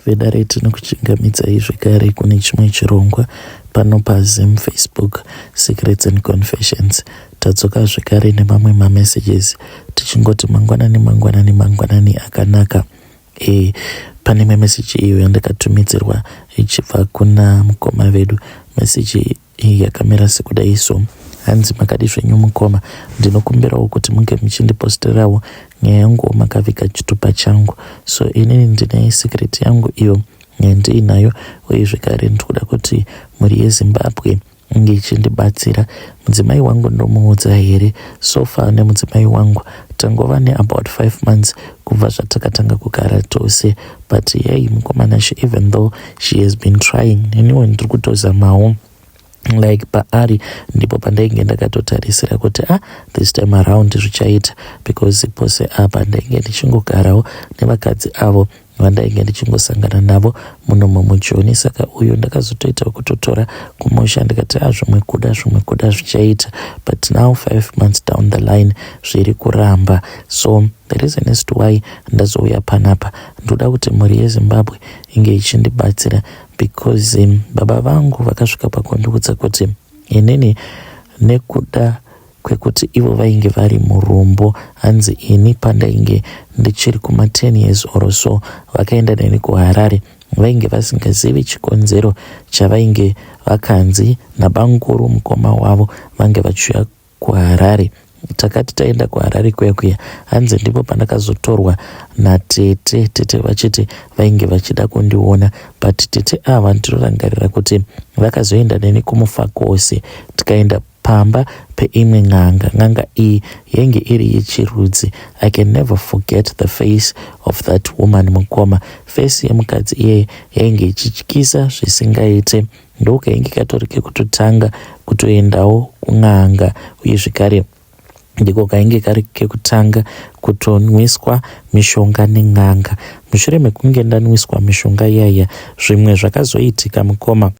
vedare tinokuchingamidzai zvekare kune chimwe chirongwa pano paZim Facebook Secrets and Confessions. Tadzoka zvekare nemamwe mamessages tichingoti mangwanani akanaka. Pane meseji iyo yandakatumidzirwa ichibva kuna mukoma vedu. Meseji iyi yakamira sekudai so: hanzi makadi zvenyu mukoma, ndinokumbirawo kuti munge muchindiposterawo nyaya yangu makavika chitupa changu. So inini ndine secret yangu iyo ndiinayo, uye zvekare ndikuda kuti mhuri yeZimbabwe inge ichindibatsira. Mudzimai wangu ndomuudza here, so far nemudzimai wangu tangova about 5 months kubva zvatakatanga kugara tose, but yei mukomana she, even though she has been trying, neniwo ndiri kutozamawo like paari ndipo pandainge ndakatotarisira kuti this time around zvichaita, because pose apa ndainge ndichingogarawo nevakadzi avo vandainge ndichingosangana navo munomo muJoni. Saka uyo ndakazotoita kutotora kumusha ndikati zvimwe kuda zvichaita, but now 5 months down the line zviri kuramba. So the reason as to why ndazouya panapa, ndoda kuti mhuri yeZimbabwe inge ichindibatsira, because baba vangu vakasvika pakundiudza kuti inini nekuda kwekuti ivo vainge vari murombo, hanzi ini pandainge ndichiri kuma 10 years or so vakaenda neni kuHarare, vainge vasingazivi chikonzero chavainge vakanzi nabanguru mukoma wavo vange vachiuya kuHarare. Takati taenda kuHarare kuya hanzi ndipo pandakazotorwa natete vachiti vainge vachida kundiona, but tete ava ndinorangarira kuti vakazoenda neni kumuFakose, tikaenda pamba peimwe n'anga iyi yainge iri yechirudzi. I can never forget the face of that woman mukoma. Face yemukadzi iyeye yainge ichityisa zvisingaite, ndokainge katorike kutotanga kutoendawo kun'anga, uye zvekare ndiko kainge kari kekutanga kutonwiswa mishonga nen'anga. Mushure mekunge ndanwiswa mishonga iyaya, zvimwe zvakazoitika mukoma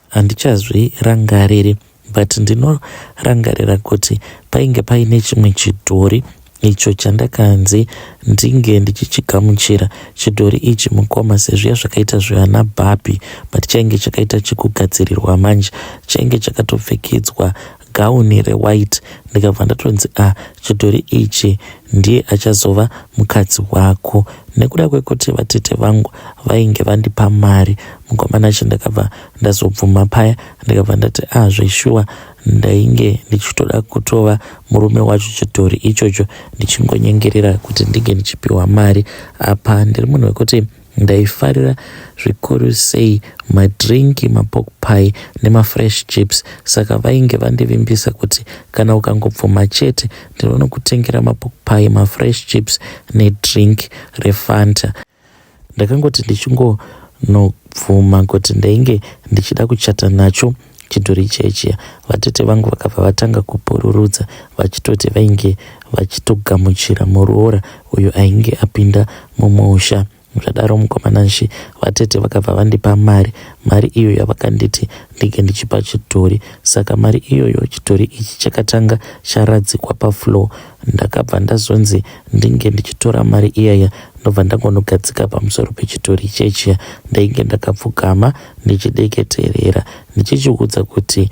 handichazvirangariri, but ndinorangarira kuti painge paine chimwe chidhori icho chandakanzi ndinge ndichichigamuchira. Chidhori ichi mukoma, sezviya zvakaita zvana bhabhi, but chainge chakaita chekugadzirirwa manje, chainge chakatopfekedzwa gauni rewhite. Ndikabva ndatonzi chidhori ichi ndiye achazova mukadzi wako. Nekuda kwekuti vatete vangu vainge vandipa mari, mukomana chandakabva ndazobvuma paya, ndikabva ndati zveshuwa ndainge ndichitoda kutova murume wacho chidhori ichocho, ndichingonyengerera kuti ndinge ndichipiwa mari. Apa ndiri munhu wekuti ndaifarira zvikuru sei madrinki, mapork pie nemafresh chips. Saka vainge vandivimbisa kuti kana ukangobvuma chete ndinokutengera mapork pie, mafresh chips nedrink refanta. Ndakangoti ndichingonobvuma kuti ndainge ndichida kuchata nacho chidhori chechiya, vatete vangu vakabva vatanga kupururudza vachitoti vainge vachitogamuchira muroora uyo ainge apinda mumusha. Zvadaro mukomananshi vatete vakabva vandipa mari iyo yavakanditi ndinge ndichipa chidhori. Saka mari iyoyo chidhori ichi chakatanga charadzikwa pafloor. Ndakabva ndazonzi ndinge ndichitora mari iyaya ndobva ndangonogadzika pamusoro pechidhori chechiya. Ndainge ndakapfugama ndichideketerera ndichichiudza kuti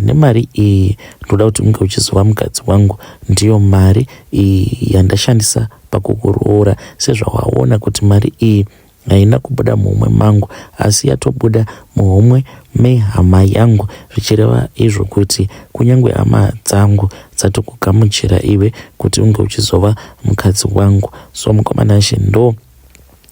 nemari iyi ndoda kuti unge uchizova mukadzi wangu, ndiyo mari iyi yandashandisa pakukuroora. Sezvawaona kuti mari iyi haina kubuda muhomwe mangu, asi yatobuda muhomwe mehama yangu, zvichireva izvo kuti kunyange hama dzangu dzatokugamuchira iwe kuti unge uchizova mukadzi wangu. So mukomanashi ndo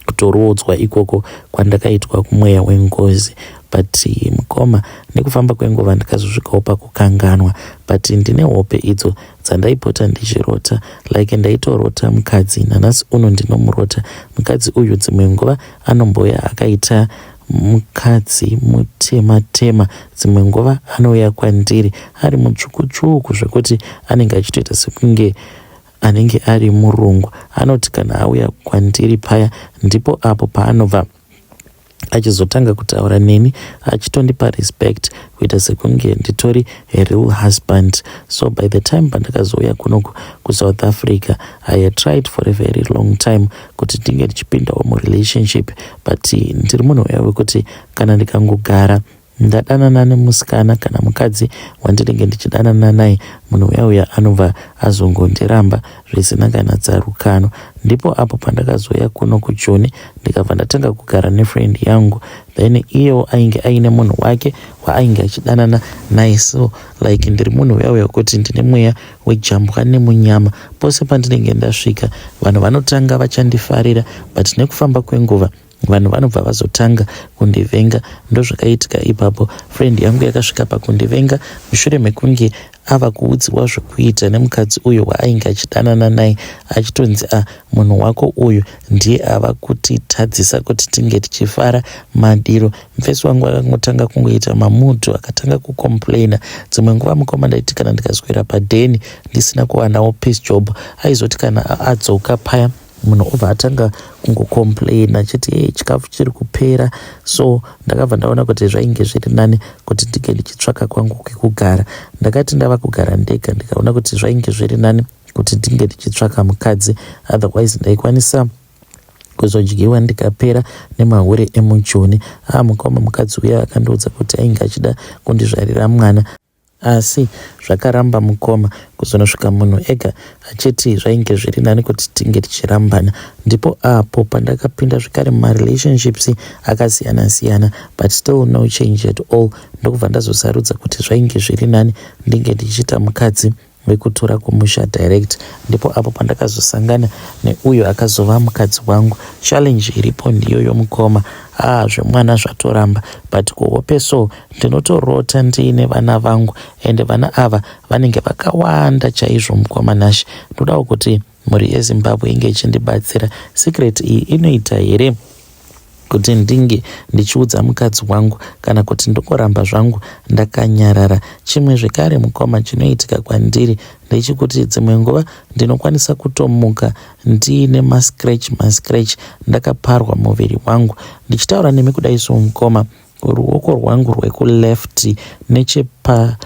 kutorodzwa ikoko kwandakaitwa kumweya wengozi, but mukoma nekufamba kwenguva ndikazosvikawo pakukanganwa. But ndine hope idzo dzandaipota ndichirota, like ndaitorota mukadzi, nanasi uno ndinomurota mukadzi uyu. Dzimwe nguva anomboya akaita mukadzi mutema, dzimwe nguva anouya kwandiri ari mutsvuku zvekuti anenge achitoita sekunge anenge ari murungu. Anoti kana auya kwandiri paya ndipo apo paanobva achizotanga kutaura neni achitondipa respect kuita sekunge nditori a real husband. So by the time pandakazouya kunoku kuSouth Africa, I had tried for a very long time kuti ndinge ndichipindawo murelationship, but ndiri munhu uya wekuti kana ndikangogara ndadanana nemusikana kana mukadzi wandinenge ndichidanana naye, munhu uya anobva azongondiramba zvisina kana tsarukano. Ndipo apo pandakazouya kuno kuJoni ndikabva ndatanga kugara nefriend yangu, then iyewo ainge aine munhu wake waainge achidanana naye. So like ndiri munhu uya wekuti ndine mweya wejambwa nemunyama. Pose pandinenge ndasvika vanhu vanotanga vachandifarira, but nekufamba kwenguva vanhu vanobva vazotanga kundivenga. Ndozvakaitika ipapo. Friend yangu yakasvika pakundivenga mushure mekunge ava kuudziwa zvekuita nemukadzi uyo waainge achidanana naye, achitonzi munhu wako uyu ndiye ava kutitadzisa kuti tinge tichifara madiro. Mufesi wangu akangotanga kungoita mamudhu, akatanga kucomplaina. Dzimwe nguva mukoma ndaiti kana ndikaswera padheni ndisina kuwanawo peace job, aizoti kana adzoka paya munhu obva atanga kungocomplaina achiti chikafu chiri kupera. So ndakabva ndaona kuti zvainge zviri nani kuti ndinge ndichitsvaka kwangu kwekugara. Ndakati ndava kugara ndega ndikaona kuti zvainge zviri nani kuti ndinge ndichitsvaka mukadzi, otherwise ndaikwanisa kuzodyiwa ndikapera nemahure emuJoni. Mukoma mukadzi uya akandiudza kuti ainge achida kundizvarira mwana, asi zvakaramba mukoma kuzonosvika munhu ega achiti zvainge zviri nani kuti tinge tichirambana. Ndipo apo pandakapinda zvikare mumarelationships akasiyana-siyana, but still no change at all. Ndokubva ndazosarudza kuti zvainge zviri nani ndinge ndichiita mukadzi wekutora kumusha direct. Ndipo apo pandakazosangana neuyo akazova mukadzi wangu. Challenge iripo ndiyo mukoma, zvemwana zvatoramba, but kuhope so ndinotorota ndiine vana vangu, ende vana ava vanenge vakawanda chaizvo mukoma Nash. Ndodawo kuti mhuri yeZimbabwe inge ichindibatsira. Secret iyi inoita here kuti ndinge ndichiudza mukadzi wangu kana kuti ndongoramba zvangu ndakanyarara? Chimwe zvekare mukoma chinoitika kwandiri ndechikuti dzimwe nguva ndinokwanisa kutomuka ndiine mascratch ndakaparwa muviri wangu. Ndichitaura nemi kudai so mukoma, ruoko rwangu rwekuleft nechepa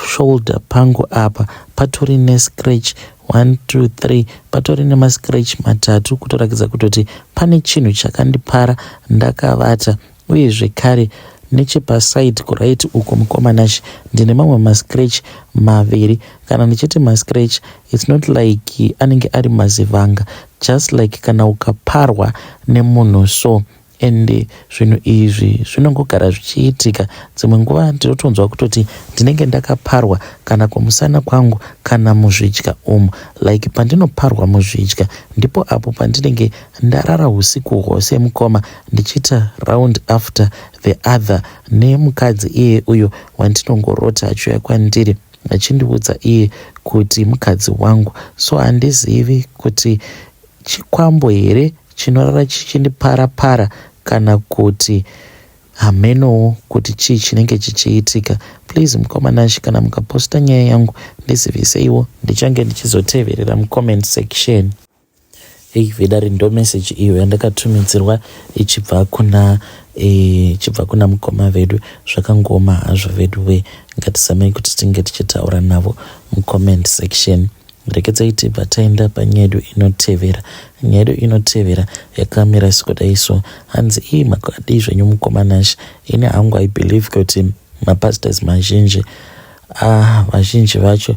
shoulder pangu apa patori nescratch 1 2 3, patori nemascratch matatu, kutorakidza kutoti pane chinhu chakandipara ndakavata. Uye zvekare nechepaside kuraiti uko mukoma Nash ndine mamwe mascratch maviri. Kana ndichiti mascratch, it's not like anenge ari mazivanga, just like kana ukaparwa nemunhu so. Ende zvinhu izvi zvinongogara zvichiitika. Dzimwe nguva ndinotonzwa kutoti ndinenge ndakaparwa kana kumusana kwangu kana muzvidya umu. Like pandinoparwa muzvidya ndipo apo pandinenge ndarara usiku hwose mukoma ndichiita round after the other nemukadzi iye uyo wandinongorota achiuya kwandiri achindiudza iye kuti mukadzi wangu. So handizivi kuti chikwambo here chinorara chichindipara kana kuti hamenowo kuti chii chinenge chichiitika. Please mukoma Nash, kana mukaposta nyaya yangu ndizivise ndichange ndichizoteverera mucomment section. Vedari ndo message iyo yandakatumidzirwa ichibva kuna mukoma vedu. Zvakangoma hazvo vedu we, ngatisamei kuti tinge tichitaura navo mucomment section. Rekedzai tibva taenda panyaya yedu inotevera. Nyaya yedu inotevera yakamira sikudai so. Hanzi makadii zvenyu mukoma Nash? Ine hangu I believe kuti mapastors mazhinji vazhinji vacho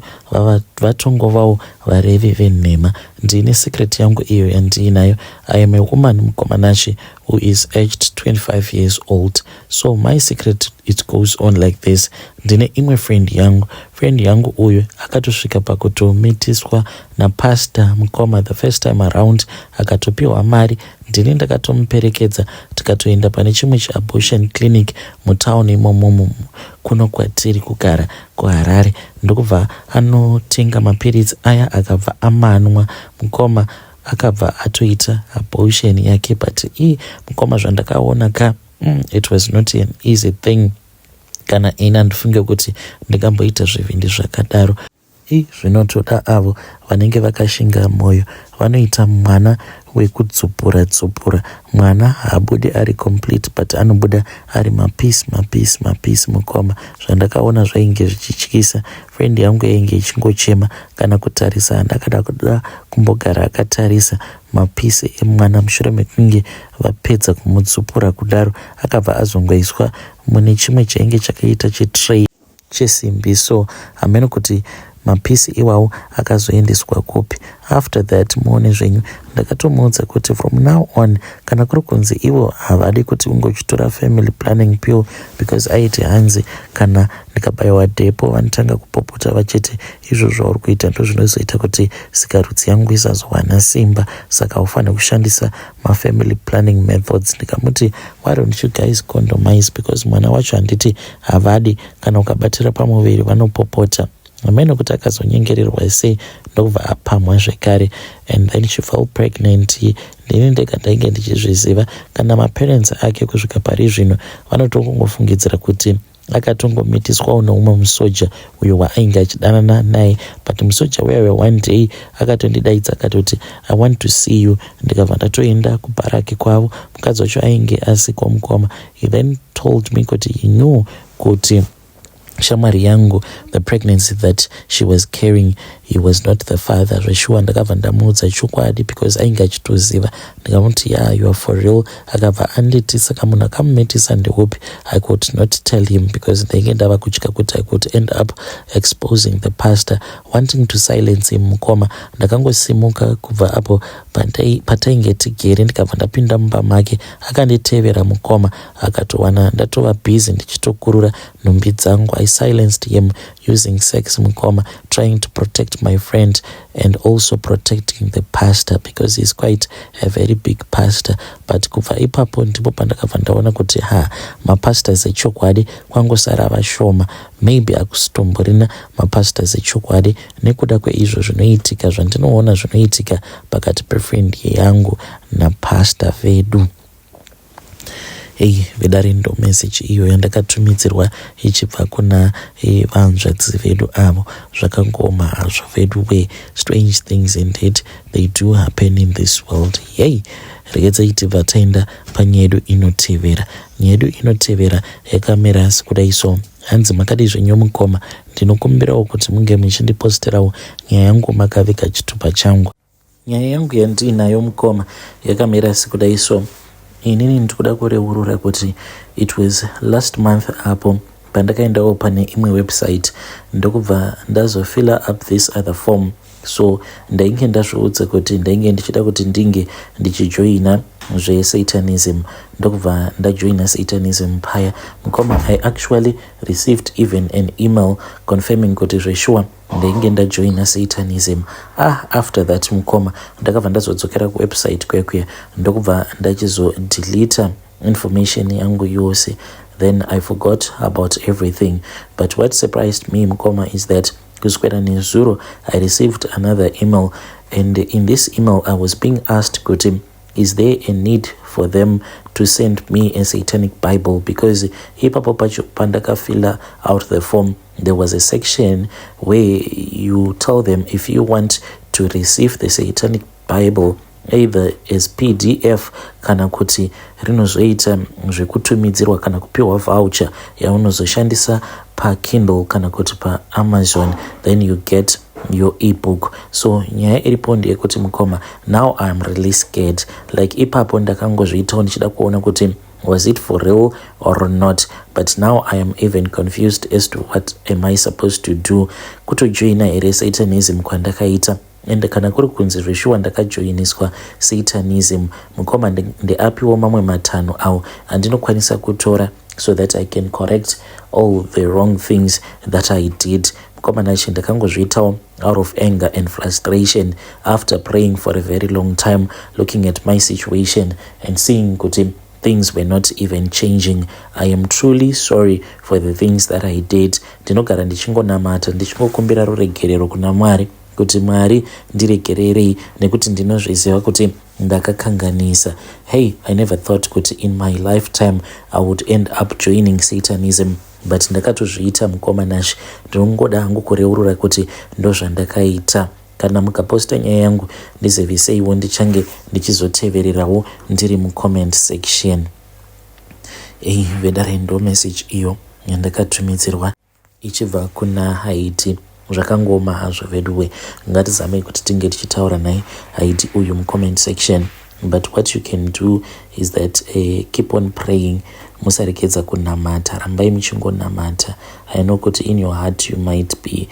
vatongovawo varevi venhema. Ndine secret yangu iyo yandiinayo. I am a woman mukoma Nash who is aged 25 years old. So my secret, it goes on like this. Ndine imwe friend yangu uyu akatosvika pakutomitiswa napastor mukoma the first time around, akatopiwa mari. Ndini ndakatomuperekedza tikatoenda pane chimwe cheabortion clinic mutauni imomo kuno kwatiri kugara kuHarare. Ndokubva anotenga mapiritsi aya akabva amanwa mukoma, akabva atoita abortion yake. But mukoma zvandakaona it was not an easy thing. Kana ina ndifunge kuti ndikamboita zvivindi zvakadaro. zvinotoda avo vanenge vakashinga mwoyo. Vanoita mwana wekudzupura, mwana haabudi ari complete but anobuda ari mapisi mukoma. Zvandakaona zvainge zvichityisa. Friend yangu yainge ichingochema kana kutarisa, ndakada kuda kumbogara akatarisa mapisi emwana mushure mekunge vapedza kumudzupura kudaro. Akabva azongoiswa mune chimwe chainge chakaita chitray chesimbi, so hamene kuti mapisi iwawo akazoendeswa kupi. After that muone zvenyu, ndakatomuudza kuti from now on kana kuri kunzi ivo havadi kuti ungochitora family planning pill, because aiti hanzi kana ndikabayiwa dhepo vanotanga kupopota vachiti izvo zvauri kuita ndo zvinozoita kuti sikarudzi yangu isazowana simba, saka ufanira kushandisa mafamily planning methods. Ndikamuti why don't you guys condomize, because mwana wacho handiti havadi, kana ukabatira pamuviri vanopopota. Amene kuti akazonyengererwa sei ndobva apamwa zvekare, and then she fell pregnant. Ndini ndega ndainge ndichizviziva. Kana maparents ake kusvika pari zvino vanotongofungidzira kuti akatongomitiswawo neumwe musoja uyo waainge achidanana naye, but musoja wewe one day akatondidaidza akatoti I want to see you. Ndikabva ndatoenda kubaraki kwavo. Mukadzi wacho ainge asikwa mukoma. He then told me kuti he knew kuti shamwari yangu, the pregnancy that she was carrying, he was not the father. Zveshuwa ndakabva ndamuudza chokwadi because ainge achitoziva. Ndikamuti yeah, you are for real. Akabva anditi saka munhu akamumitisa ndeupi. I could not tell him because ndainge ndava kutya kuti I could end up exposing the pastor, wanting to silence him mukoma. Ndakangosimuka kubva apo patainge tigere, ndikabva ndapinda mumba make. Akanditevera mukoma, akatowana ndatova busy ndichitokurura nhumbi dzangu. I silenced him using sex mukoma, trying to protect my friend and also protecting the pastor because he's quite a very big pastor. But kubva ipapo ndipo pandakabva ndaona kuti mapastors echokwadi kwangosara vashoma. Maybe akusitomborina mapastors echokwadi nekuda kweizvo zvinoitika, zvandinoona zvinoitika pakati pefriend yangu napastor vedu. Vedare ndo message iyo yandakatumidzirwa ichibva kuna vanzvadzi vedu avo. Zvakangoma hazvo vedu we, strange things indeed they do happen in this world. Regedzai tibva taenda panyaya yedu inotevera. Nyaya yedu inotevera yakamira sekudai so. Hanzi makadi zvenyu mukoma, ndinokumbirawo kuti munge muchindiposterawo nyaya yangu makavika chitupa changu. Nyaya yangu yandinayo mukoma yakamira sekudai so. Inini ndikuda kureurura kuti it was last month apo pandakaendawo pane imwe website ndokubva ndazofila up this other form. So ndainge ndazviudza kuti ndainge ndichida kuti ndinge ndichijoina zveSatanism, ndokubva ndajoina Satanism paya mukoma. I actually received even an email confirming kuti zveshuwa ndainge ndajoina Satanism. After that mukoma ndakabva ndazodzokera kuwebsite kwekuya ndokubva ndachizodeleta information yangu yose. Then I forgot about everything. But what surprised me mukoma is that kuswera nezuro I received another email, and in this email I was being asked kuti is there a need for them to send me a satanic Bible, because ipapo pacho pandakafila out the form there was a section where you tell them if you want to receive the satanic Bible either as PDF kana kuti rinozoita zvekutumidzirwa kana kupiwa voucher yaunozoshandisa pa Kindle kana kuti pa Amazon, then you get your ebook. So nyaya iripo ndeyekuti mukoma, now I'm really scared. Like ipapo ndakangozviitawo ndichida kuona kuti was it for real or not, but now I am even confused as to what am I supposed to do. Kutojoina here Satanism kwandakaita, and kana kuri kunzi zveshuwa ndakajoiniswa Satanism mukoma, ndeapiwo mamwe matano awo andinokwanisa kutora so that I can correct all the wrong things that I did. Mukoma nachi ndakangozviitawo out of anger and frustration after praying for a very long time, looking at my situation and seeing kuti things were not even changing. I am truly sorry for the things that I did. Ndinogara ndichingonamata ndichingokumbira ruregerero kuna Mwari kuti Mwari ndiregererei nekuti ndinozviziva kuti ndakakanganisa. I never thought kuti in my lifetime I would end up joining Satanism. but ndakatozviita mukoma Nash. Ndinongoda hangu kureurura kuti ndozvandakaita. Kana mukaposta nyaya yangu ndiziveseiwo, ndichange ndichizotevererawo ndiri mucomment section. Vedare ndo message iyo yandakatumidzirwa ichibva kuna Haiti. Zvakangoma hazvo veduwe, ngatizamei kuti tinge tichitaura naye Haiti uyu mucomment section. But what you can do is that keep on praying. Musarekedza kunamata, rambai muchingonamata. I know kuti in your heart you might be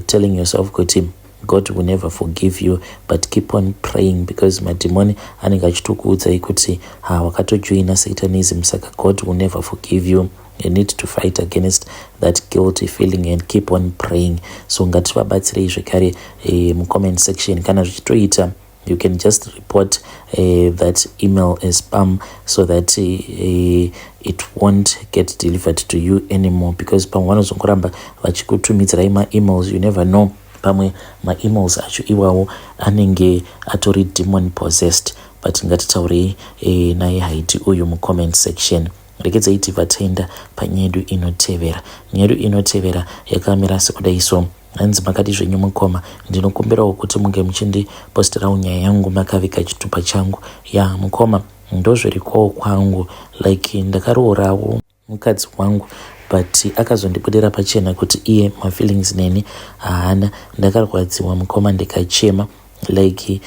telling yourself kuti God will never forgive you, but keep on praying, because mademoni anenge achitokuudzai kuti wakatojoina Satanism, saka God will never forgive you. You need to fight against that guilty feeling and keep on praying. So ngativabatsirei zvekare mucomment section. Kana zvichitoita, you can just report that email as spam, so that it won't get delivered to you anymore, because pamwe vanozongoramba vachikutumidzirai emails, you never know, pamwe emails acho iwawo anenge atori demon possessed. But ngatitaurei naye Haiti uyu mucomment section. Rekedzai vatenda panyaya yedu inotevera. Nyaya yedu inotevera yakamira sekudai. So hanzi makati zvenyu mukoma, ndinokumbirawo kuti munge muchindiposterawo nyaya yangu makavika chitupa changu. Mukoma, ndozvirikowo kwangu, like ndakaroorawo mukadzi wangu, but akazondibudira pachena kuti iye mafeelings neni haana. Ndakarwadziwa mukoma, ndikachema. Like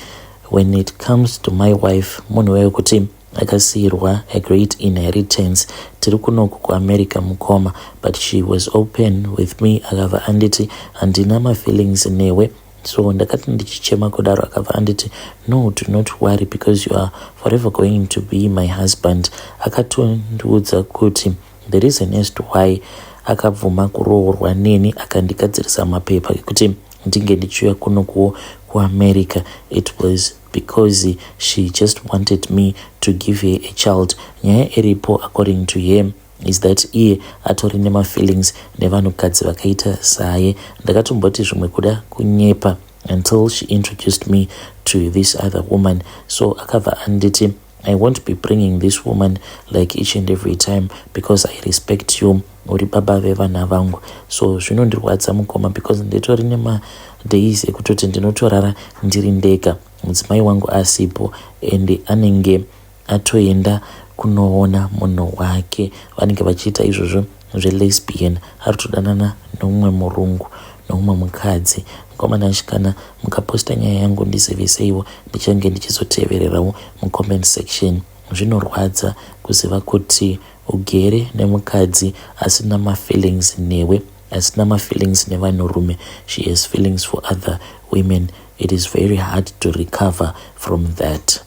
when it comes to my wife, munhu wewe kuti akasiyirwa a great inheritance. Tiri kunoku kuAmerica mukoma, but she was open with me, akabva anditi handina mafeelings newe. So ndakati ndichichema kudaro, akabva anditi no, do not worry, because you are forever going to be my husband. Akatondiudza kuti the reason as to why akabvuma kuroorwa neni akandikadzirisa mapepa ekuti ndinge ndichiuya kunokuwo kuAmerica, it was because she just wanted me to give her a child. Nyaya iripo according to him is that iye atori nemafeelings nevanhukadzi vakaita saye. Ndakatomboti zvimwe kuda kunyepa until she introduced me to this other woman. So akabva anditi I won't be bringing this woman like each and every time, because I respect you, uri baba vevana vangu. So zvinondirwadza mukoma, because nditori nemadays ekutoti ndinotorara ndiri ndega, mudzimai wangu asipo, and anenge atoenda kunoona munhu wake. Vanenge vachiita izvozvo zvelesbian, ari kutodanana nomumwe murungu, nomumwe mukadzi. Mukoma Nash, kana mukaposta nyaya yangu ndiziveseiwo, ndichange ndichizotevererawo mucomment section. Zvinorwadza kuziva kuti ugere nemukadzi asina mafeelings newe, asina mafeelings nevanhurume. She has feelings for other women. It is very hard to recover from that.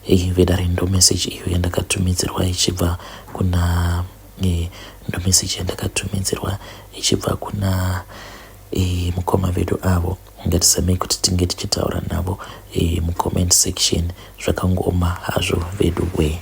Vedare ndo message iyo yandakatumidzirwa ichibva kuna ndo message yandakatumidzirwa ichibva kuna mukoma vedu avo. Ngatizamei kuti tinge tichitaura navo mucomment section. Zvakangoma hazvo vedu we.